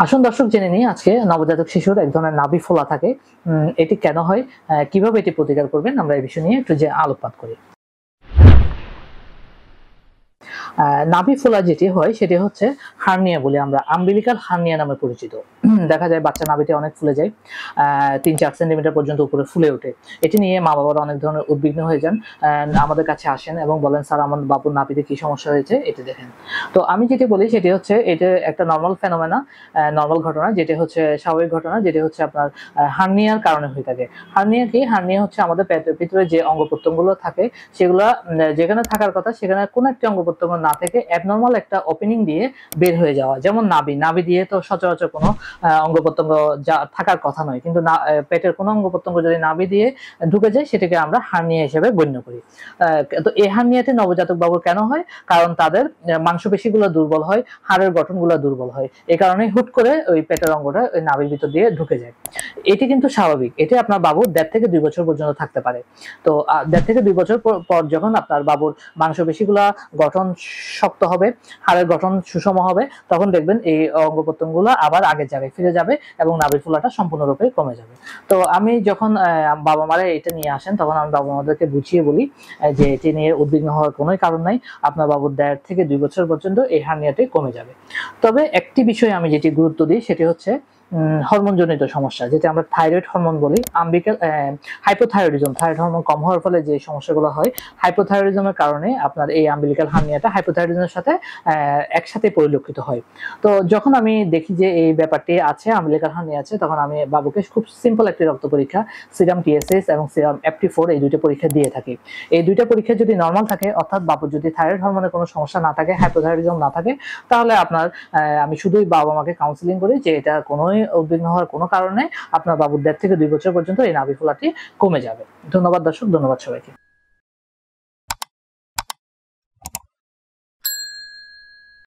আসুন দর্শক জেনে নিই আজকে নবজাতক শিশুর এক ধরনের নাভি ফোলা থাকে, এটি কেন হয়, কিভাবে এটি প্রতিকার করবেন আমরা এই বিষয় নিয়ে একটু আলোকপাত করি। নাভি ফোলা যেটি হয় সেটি হচ্ছে হার্নিয়া বলে আমরা আম্বিলিকাল হার্নিয়া নামে পরিচিত। দেখা যায় বাচ্চা নাভিতে অনেক ফুলে যায়, 3-4 সেন্টিমিটার পর্যন্ত উপরে ফুলে ওঠে। এটি নিয়ে মা বাবারা অনেক ধরনের উদ্বিগ্ন হয়ে যান, আমাদের কাছে আসেন এবং বলেন স্যার আমার বাবুর নাভিতে কি সমস্যা হয়েছে এটি দেখেন। তো আমি যেটি বলি সেটি হচ্ছে এটা একটা নর্মাল ফেনোমেনা, নর্মাল ঘটনা, যেটি হচ্ছে স্বাভাবিক ঘটনা, যেটি হচ্ছে আপনার হার্নিয়ার কারণে হয়ে থাকে। হার্নিয়া কি? হার্নিয়া হচ্ছে আমাদের পেটের ভিতরে যে অঙ্গ প্রত্যঙ্গগুলো থাকে সেগুলো যেখানে থাকার কথা সেখানে কোনো একটি অঙ্গ প্রত্যঙ্গ না থেকে অ্যাবনর্মাল একটা ওপেনিং দিয়ে বের হয়ে যাওয়া। যেমন নাভি দিয়ে তো সচরাচর কোনো অঙ্গ প্রত্যঙ্গ যা থাকার কথা নয়, কিন্তু পেটের কোনো অঙ্গ প্রত্যঙ্গ যদি নাভি দিয়ে ঢুকে যায় সেটাকে আমরা হার্নিয়া হিসেবে গণ্য করি। তো এই হার্নিয়াটি নবজাতক বাবুর কেন হয়? কারণ তাদের মাংসপেশিগুলো দুর্বল হয়, হাড়ের গঠনগুলো দুর্বল হয়, এই কারণে হুট করে ওই পেটের অঙ্গটা ওই নাভির ভিতর দিয়ে ঢুকে যায়। এটি কিন্তু স্বাভাবিক, এটি আপনার বাবুর 1.5 থেকে 2 বছর পর্যন্ত থাকতে পারে। তো 1.5 থেকে 2 বছর পর যখন আপনার বাবুর মাংসপেশিগুলা গঠন শক্ত হবে, হাড়ের গঠন সুষম হবে, তখন দেখবেন এই অঙ্গ প্রত্যঙ্গগুলো আবার আগের জায়গায় ফিরে যাবে এবং নাভির ফোলাটা সম্পূর্ণরূপে কমে যাবে। তো আমি যখন বাবা মারা এটা নিয়ে আসেন তখন আমি বাবা মাদেরকে বুঝিয়ে বলি যে এটি নিয়ে উদ্বিগ্ন হওয়ার কোনো কারণ নাই, আপনার বাবুর 1.5 থেকে 2 বছর পর্যন্ত এই হার্নিয়াটি কমে যাবে। তবে একটি বিষয়ে আমি যেটি গুরুত্ব দিই সেটি হচ্ছে হরমোনজনিত সমস্যা, যেটা আমরা থাইরয়েড হরমোন বলি, হাইপোথাইরয়েডিজম, থাইরয়েড হরমোন কম হওয়ার ফলে যে সমস্যাগুলো হয়, হাইপোথাইরয়েডিজমের কারণে আপনার এই আম্বিলিকাল হার্নিয়াটা হাইপোথাইরয়েডিজমের সাথে একসাথে পরিলক্ষিত হয়। তো যখন আমি দেখি যে এই ব্যাপারটি আছে, আম্বিলিকাল হার্নিয়া আছে, তখন আমি বাবুকে খুব সিম্পল একটি রক্ত পরীক্ষা, সিরাম টিএসএইচ এবং সিরাম FT4, এই দুইটা পরীক্ষা দিয়ে থাকি। এই দুইটা পরীক্ষা যদি নর্মাল থাকে, অর্থাৎ বাবুর যদি থাইরয়েড হরমোনের কোনো সমস্যা না থাকে, হাইপোথাইরয়েডিজম না থাকে, তাহলে আপনার আমি শুধুই বাবা মাকে কাউন্সিলিং করি যে এটা কোনোই উদ্বিগ্ন হওয়ার কোনো কারণে আপনার বাবুর 1.5 থেকে 2 বছর পর্যন্ত এই নাভি ফোলাটি কমে যাবে। ধন্যবাদ দর্শক, ধন্যবাদ সবাইকে।